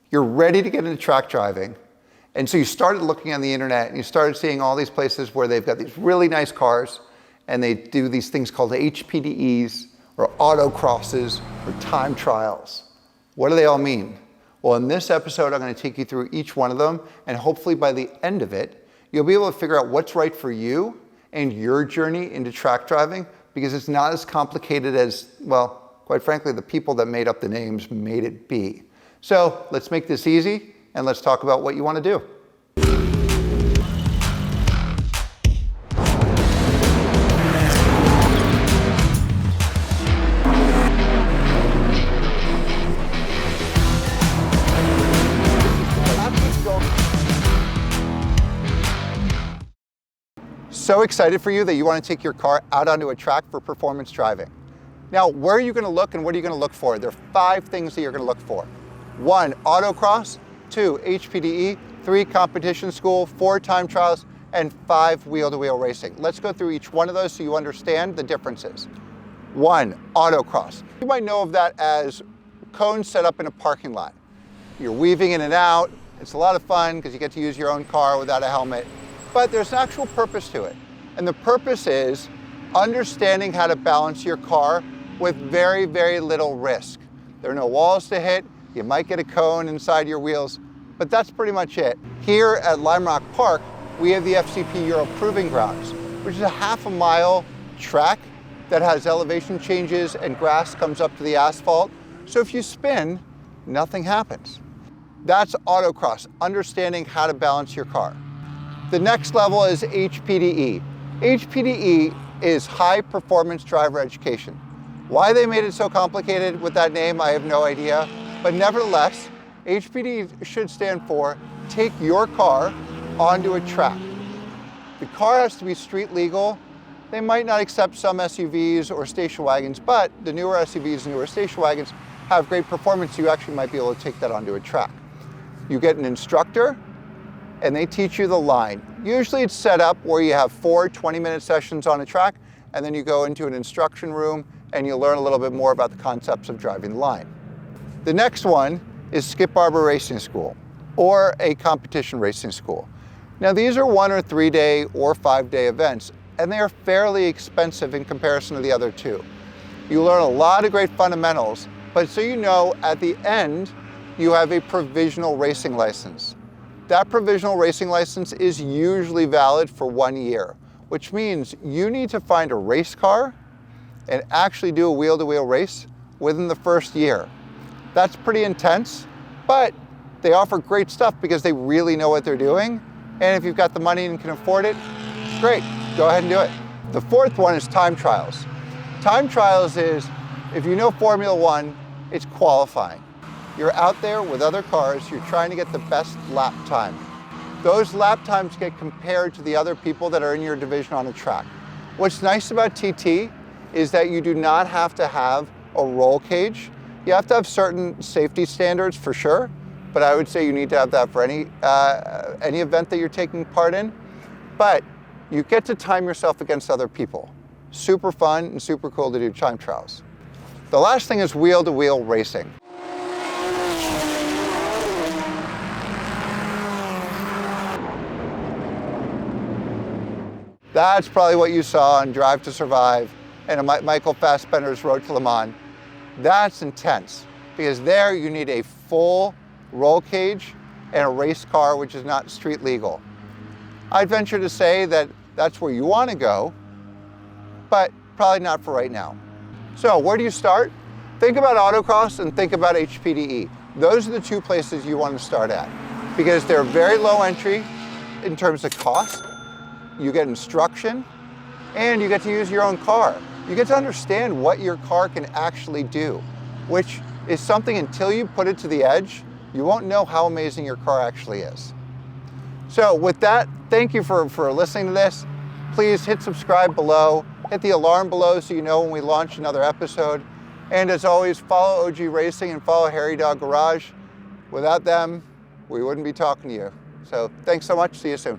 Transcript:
You're ready to get into track driving. And so you started looking on the internet and you started seeing all these places where they've got these really nice cars and they do these things called HPDEs or autocrosses or time trials. What do they all mean? Well, in this episode, I'm going to take you through each one of them, and hopefully by the end of it, you'll be able to figure out what's right for you and your journey into track driving, because it's not as complicated as, well, quite frankly, the people that made up the names made it be. So let's make this easy and let's talk about what you want to do. So excited for you that you want to take your car out onto a track for performance driving. Now, where are you going to look and what are you going to look for? There are 5 things that you're going to look for. 1, autocross. 2, HPDE. 3, competition school. 4, time trials. And 5, wheel-to-wheel racing. Let's go through each one of those so you understand the differences. 1, autocross. You might know of that as cones set up in a parking lot. You're weaving in and out. It's a lot of fun because you get to use your own car without a helmet. But there's an actual purpose to it. And the purpose is understanding how to balance your car with very, very little risk. There are no walls to hit. You might get a cone inside your wheels, but that's pretty much it. Here at Lime Rock Park, we have the FCP Euro Proving Grounds, which is a half-a-mile track that has elevation changes and grass comes up to the asphalt. So if you spin, nothing happens. That's autocross, understanding how to balance your car. The next level is HPDE. HPDE is high performance driver education. Why they made it so complicated with that name, I have no idea. But nevertheless, HPDE should stand for take your car onto a track. The car has to be street legal. They might not accept some SUVs or station wagons, but the newer SUVs and newer station wagons have great performance, so you actually might be able to take that onto a track. You get an instructor, and they teach you the line. Usually it's set up where you have 4 20-minute sessions on a track, and then you go into an instruction room and you learn a little bit more about the concepts of driving the line. The next one is Skip Barber Racing School, or a competition racing school. Now these are 1 or 3 day or 5 day events, and they are fairly expensive in comparison to the other 2. You learn a lot of great fundamentals, but so you know, at the end, you have a provisional racing license. That provisional racing license is usually valid for 1 year, which means you need to find a race car and actually do a wheel-to-wheel race within the first year. That's pretty intense, but they offer great stuff because they really know what they're doing. And if you've got the money and can afford it, great, go ahead and do it. The 4th one is time trials. Time trials is, if you know Formula 1, it's qualifying. You're out there with other cars, you're trying to get the best lap time. Those lap times get compared to the other people that are in your division on a track. What's nice about TT is that you do not have to have a roll cage. You have to have certain safety standards for sure, but I would say you need to have that for any event that you're taking part in. But you get to time yourself against other people. Super fun and super cool to do time trials. The last thing is wheel-to-wheel racing. That's probably what you saw on Drive to Survive and Michael Fassbender's Road to Le Mans. That's intense, because there you need a full roll cage and a race car, which is not street legal. I'd venture to say that that's where you want to go, but probably not for right now. So where do you start? Think about autocross and think about HPDE. Those are the 2 places you want to start at, because they're very low entry in terms of cost. You get instruction, and you get to use your own car. You get to understand what your car can actually do, which is something until you put it to the edge, you won't know how amazing your car actually is. So with that, thank you for listening to this. Please hit subscribe below, hit the alarm below so you know when we launch another episode. And as always, follow OG Racing and follow Harry Dog Garage. Without them, we wouldn't be talking to you. So thanks so much, see you soon.